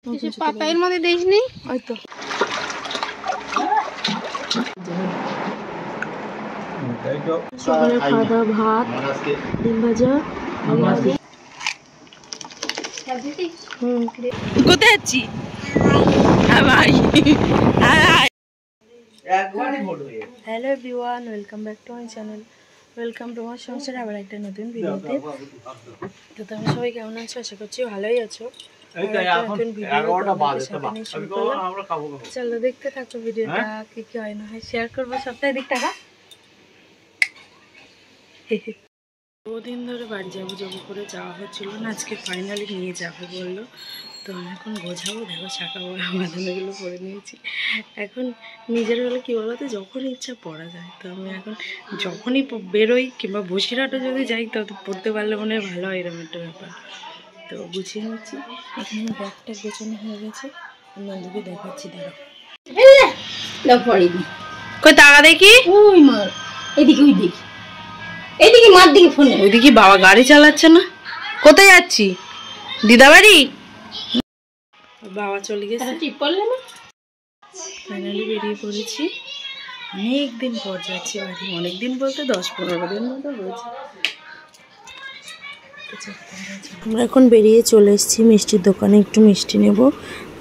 পাতায়ের মধ্যে দেইসনি ওই তো সকালে খাওয়া দাওয়া ভাত ডিম ভাজা কোথায় যাচ্ছি hello everyone welcome back to my channel welcome to আমার সংসারে আবার একটা নতুন ভিডিওতে। তো তোমরা সবাই কেমন আছো? আশা করছি ভালোই আছো। চলো দেখতে থাকো ভিডিওটা, কি কি হয় না হয় শেয়ার করবো সপ্তাহে। দিক টাকা দুদিন ধরে বাড়ি যাবো যাবো করে যাওয়া হচ্ছিল না, আজকে ফাইনালি নিয়ে যাবো বললো। তো আমি এখন গোছাবো, দেখো শাখা বড়া বাঁধানোগুলো পরে নিয়েছি। এখন নিজের হলে কী বলো তো, যখন ইচ্ছা পড়া যায়। তো আমি এখন যখনই বেরোই কিংবা বসিরহাটে যদি যাই তো পড়তে পারলে মনে হয় ভালো হয়, এরকম একটা ব্যাপার। তো গুছিয়ে নিচ্ছি, এখানে ব্যাগটা গোছানো হয়ে গেছে। নন্দুকে দেখাচ্ছি, দাঁড়াও কই টাকা দেখি। ওই মার এদিকে, ওই দেখি এইদিকে, মার দিকে ফোনে ওইদিকে। বাবা গাড়ি চালাচ্ছে না। কোথায় যাচ্ছি? দিদা বাড়ি। বাবা চলে গেছে। ফাইনালি বেরিয়ে পড়েছি। অনেকদিন পর যাচ্ছি বাড়ি, অনেকদিন বলতে 10-15 দিন মতো হয়েছে। আমরা এখন বেরিয়ে চলে এসেছি মিষ্টির দোকানে, একটু মিষ্টি নেব।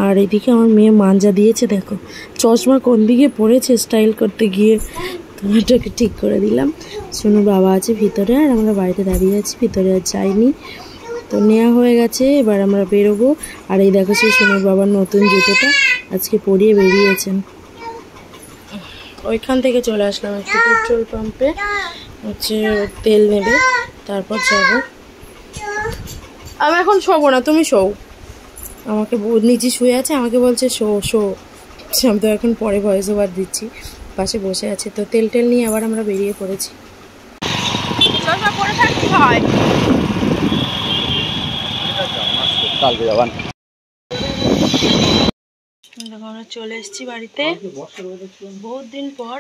আর এদিকে আমার মেয়ে মাঞ্জা দিয়েছে, দেখো চশমা কোন দিকে পড়েছে স্টাইল করতে গিয়ে, তোমারটাকে ঠিক করে দিলাম। শুনো বাবা আছে ভিতরে আর আমরা বাইরে দাঁড়িয়ে আছি, ভিতরে আর যাইনি। তো নেওয়া হয়ে গেছে, এবার আমরা বেরোবো। আর এই দেখো সেই সোনার বাবার নতুন জুতোটা আজকে পরিয়ে বেরিয়েছেন। ওইখান থেকে চলে আসলাম একটু পেট্রোল পাম্পে, হচ্ছে তেল নেবে, তারপর যাবো। আমি এখন শোবো না, তুমি শোও। আমাকে নিচে শুয়ে আছে, আমাকে বলছে শো শো। আমি তো এখন পরে ভয়েস ওভার দিচ্ছি, পাশে বসে আছে। তো তেল টেল নিয়ে আবার আমরা বেরিয়ে পড়েছি। আমরা চলে এসেছি বাড়িতে বহুত দিন পর,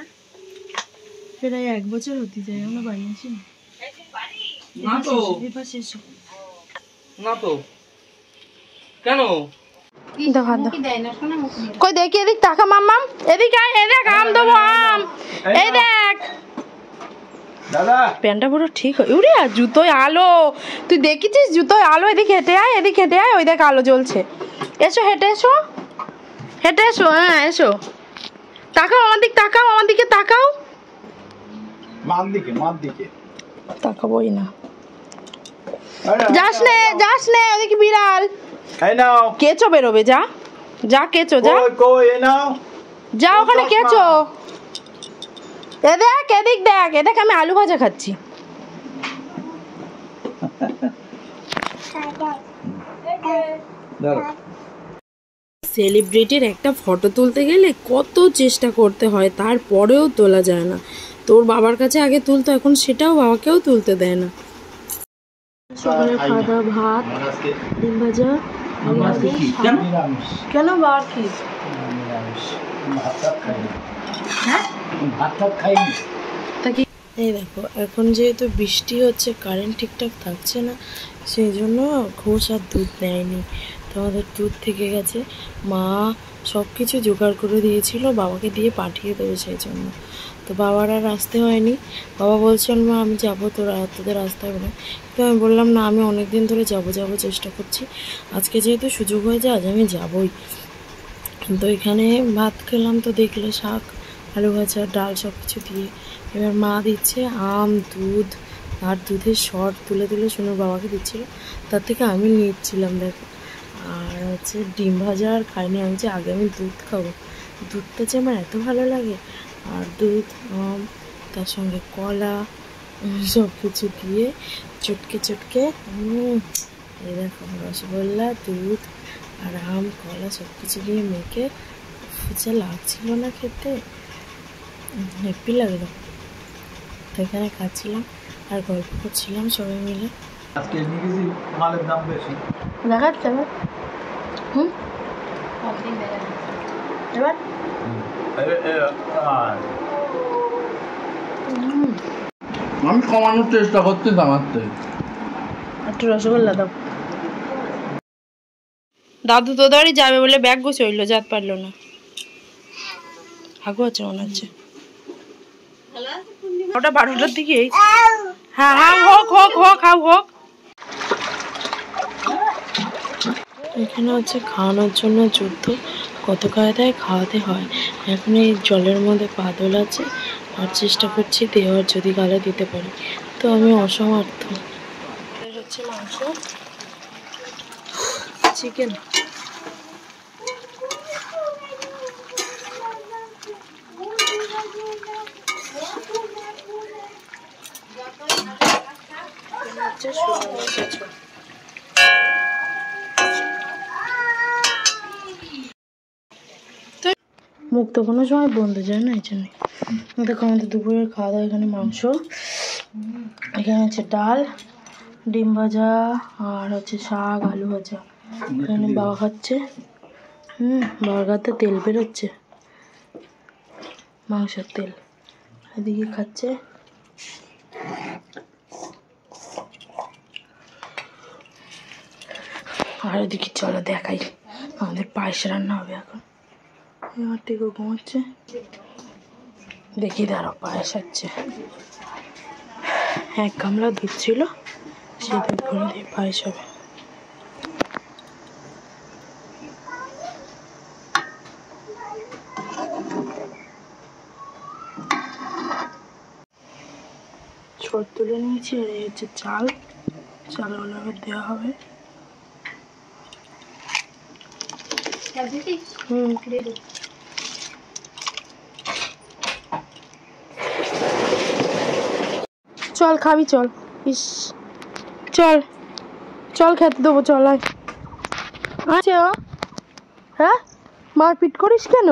প্রায় 1 বছর হতে যায় আমরা বাড়ি আসি না। কেন কই দেখি এদিক টাকা মাম্মাম, এদিক আয়, এদিক আম দেবো, আম এই দেখ। প্যান্টটা পুরো ঠিক হয়। উরে জুতোয় আলো, তুই দেখেছিস জুতোয় আলো? এদিকে হেঁটে আয়, এদিক হেঁটে আয়, ওই দেখ আলো জ্বলছে। এসো হেঁটে এসো, হেঁটে এসো। হ্যাঁ এসো, তাকাও আমার দিক, তাকাও আমার দিকে, তাকাও তাকাবোই না। যাস নে, যাস নে, ওদিকে বিড়াল। কেঁচো বেরোবে, যা যা কেঁচো, যা যা ওখানে কেঁচো। এ দেখ এদিক দেখ, এ দেখ আমি আলু ভাজা খাচ্ছি। সেলিব্রিটির একটা ফটো তুলতে গেলে কত চেষ্টা করতে হয়, তারপরেও তোলা যায় না। তোর বাবার কাছে আগে তুলতো, এখন সেটাও বাবাকেও তুলতে দেয় না। সকালে খাওয়া দাওয়া ভাত ডিম ভাজা। কেন বাবার কি? এই দেখো এখন যেহেতু বৃষ্টি হচ্ছে, কারেন্ট ঠিকঠাক থাকছে না, সেই জন্য ঘোষ আর দুধ নেয়নি। তো আমাদের দুধ থেকে গেছে, মা সব কিছু জোগাড় করে দিয়েছিল, বাবাকে দিয়ে পাঠিয়ে দেবে সেই জন্য। তো বাবার আর আসতে হয়নি। বাবা বলছেন মা আমি যাবো, তোদের আসতে হবে না। তো আমি বললাম না, আমি অনেক দিন ধরে যাবো চেষ্টা করছি, আজকে যেহেতু সুযোগ হয়েছে আজ আমি যাবই। তো এখানে ভাত খেলাম, তো দেখলে শাক আলু ভাজা ডাল সব কিছু দিয়ে। এবার মা দিচ্ছে আম, দুধ আর দুধের শর্ট তুলে তুলে সোনার বাবাকে দিচ্ছিল, তার থেকে আমি নিচ্ছিলাম দেখো। আর হচ্ছে ডিম ভাজা আর খাইনি, আমি যে আগে আমি দুধ খাবো, দুধটা যে আমার এত ভালো লাগে। আর দুধ, আম, তার সঙ্গে কলা সব কিছু দিয়ে চটকে চটকে, এই দেখো রসগোল্লা দুধ আর আম কলা সব কিছু দিয়ে মেখে যা লাগছিল না খেতে, হ্যাপি লাগলো। তো এখানে খাচ্ছিলাম আর গল্প করছিলাম সবাই মিলে। দেখাচ্ছে এবার আমি কমানোর চেষ্টা করছি, দামাতে একটু রসগোল্লা দাও। দাদু তোদারই যাবে বলে ব্যাগ গুছইলো, যেতে পারলো না। হাগু আছে মনে হচ্ছে। ওটা 12টার দিকে। হ্যাঁ হ্যাঁ, হোক হোক হোক, হাও হোক। এখানে হচ্ছে খাওয়ানোর জন্য যুদ্ধ, কত কায়দায় খাওয়াতে হয়। এখন এই জলের মধ্যে পা দোলাচ্ছে আর চেষ্টা করছি দেওয়ার, যদি গালে দিতে পারি, তো আমি অসমর্থ। হচ্ছে মাংস, চিকেন। মুখ তো কোনো সময় বন্ধ যায় না, এই জন্যে। দেখো আমাদের দুপুরের খাওয়া দাওয়া, এখানে মাংস, এখানে হচ্ছে ডাল, ডিম ভাজা, আর হচ্ছে শাক, আলু ভাজা। এখানে বাবা খাচ্ছে। বাবার গাতে তেল বেরোচ্ছে, মাংসের তেল। এদিকে খাচ্ছে। আর এদিকে চলো দেখাই, আমাদের পায়েস রান্না হবে এখন। আমার টিকো ঘুমাচ্ছে, দেখি দাঁড়াও, পায়েস হচ্ছে। 1 গামলা দুধ ছিল, সেই দুধ ভরে দিয়ে পায়েস হবে। ছোট তুলে নিয়েছি, আর এই হচ্ছে চাল, চালগুলো দেওয়া হবে। চল খাবি, চল। ইস, চল চল খেতে দেবো, চল। আচ্ছা, হ্যাঁ মারপিট করিস কেন?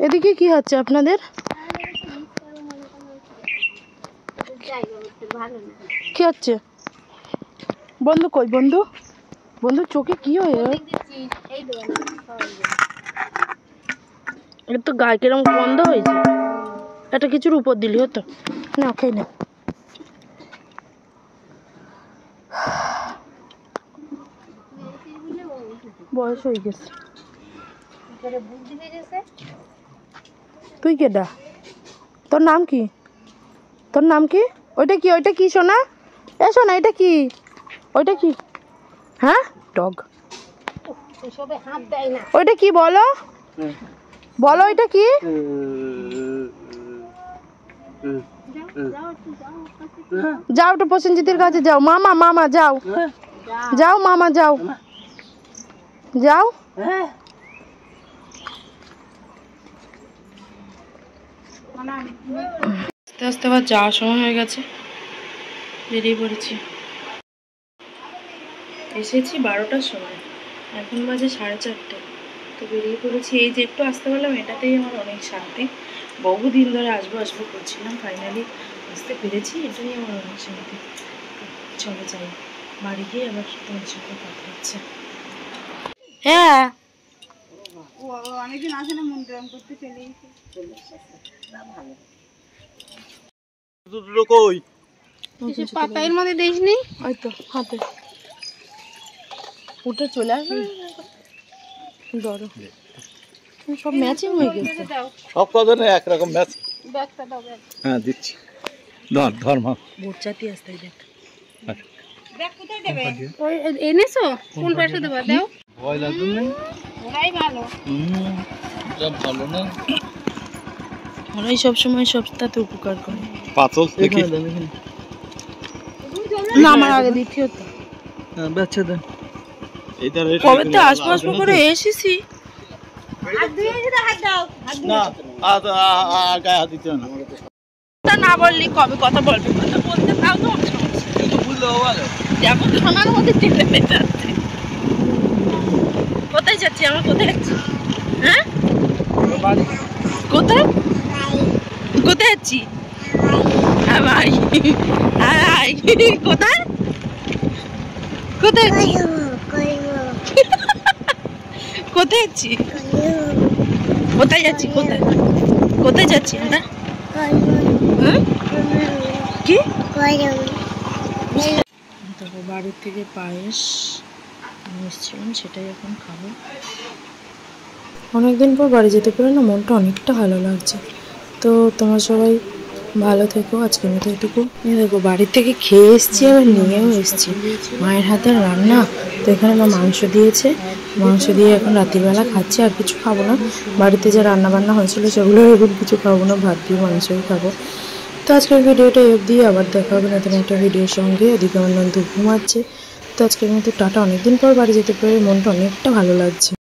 এদিকে কি হচ্ছে আপনাদের? কি হচ্ছে? বন্ধু কই? বন্ধু, বন্ধু চোখে কি হয়? এটা তো গায়ে কিরম বন্ধ হয়েছে। এটা কিছুর উপর দিলি হতো না, খেয়ে না। বয়স হয়ে গেছে। তুই কেডা? তোর নাম কি? তোর নাম কি? ওইটা কি? ওইটা কি সোনা? এ সোনা, এটা কি? ওইটা কি? হ্যাঁ, ডগ। ওইটা কি বলো? বলো ওইটা কি? যাও একটু প্রসেনজিতের কাছে যাও। মামা, মামা যাও, যাও মামা, যাও যাও। আস্তে আস্তে আবার যাওয়ার সময় হয়ে গেছে, বেরিয়ে পড়েছি। এসেছি 12টার সময়, এখন বাজে 4:30। তো বেরিয়ে পড়েছি। এই যে একটু আসতে পারলাম, এটাতেই আমার অনেক শান্তি। বহুদিন ধরে আসবো আসবো করছিলাম, ফাইনালি আসতে পেরেছি, এটাই আমার অনেক শান্তি। চলে যাই, বাড়ি গিয়ে আবার তোমার সাথে কথা হচ্ছে। হ্যাঁ, অনেকদিন আসে না, মন গ্রাম করতে চলে গেছে। পাতার মধ্যে দেখিসনি? ওই তো হাতে উঠে চলে আসবে। ধরো, সব ম্যাচিং হয়ে গেছে। সব কথা না, একরকম ম্যাচ। হ্যাঁ দিচ্ছি, ধর ধর মা। বোরচাতি আসতে দেখ। ব্যাগ কোথায় দেবে? ওই এনেছো? কোন পাশে দেবে? দাও। ভয় লাগবে না? ওরাই ভালো। সব ভালো না। ওরাই সবসময় সবটাতে উপকার করে। পাতল দেখি না, আমার আগে দিতে হতো। হ্যাঁ, বাচ্চা দেন। এইটা কবে তো আসবো আসবো করে এসেছি। হাত ধুয়ে দিতে, হাত দাও। না, গায়ে হাত দিতে না। তা না বললি কবে কথা বলবি? কথা বলতে তাও তো অনেক সমস্যা। একটু বুঝলে হবে। যেমন থানার মধ্যে টেনে পেতে যাচ্ছে। কোথায় যাচ্ছি? আমরা কোথায় যাচ্ছি? হ্যাঁ, কোথায় কোথায় যাচ্ছি? হ্যাঁ ভাই, হ্যাঁ ভাই, কোথায় কোথায় যাচ্ছি? কোথায় যাচ্ছি? কোথায় যাচ্ছি? কোথায় কোথায় যাচ্ছি আমরা? কি দেখো, বাড়ির থেকে পায়েস নিয়ে এসেছিলাম, সেটাই এখন খাবো। অনেকদিন পর বাড়ি যেতে পেরে না মনটা অনেকটা ভালো লাগছে। তো তোমরা সবাই ভালো থেকো। আজকের মতো এটুকু। দেখো বাড়ি থেকে খেয়ে এসেছি, আবার নিয়েও এসেছি মায়ের হাতের রান্না। তো এখানে মা মাংস দিয়েছে, মাংস দিয়ে এখন রাত্রিবেলা খাচ্ছি, আর কিছু খাবো না। বাড়িতে যে রান্না বান্না হয়েছিল সেগুলো এখন কিছু খাবো না, ভাত দিয়ে মাংসই খাবো। তো আজকের ভিডিওটা অবধি, আবার দেখা হবে নতুন একটা ভিডিওর সঙ্গে। ওদিকে আমার নন্দু ঘুমাচ্ছে। তো আজকের মতো টাটা। অনেকদিন পর বাড়ি যেতে পেরে মনটা অনেকটা ভালো লাগছে।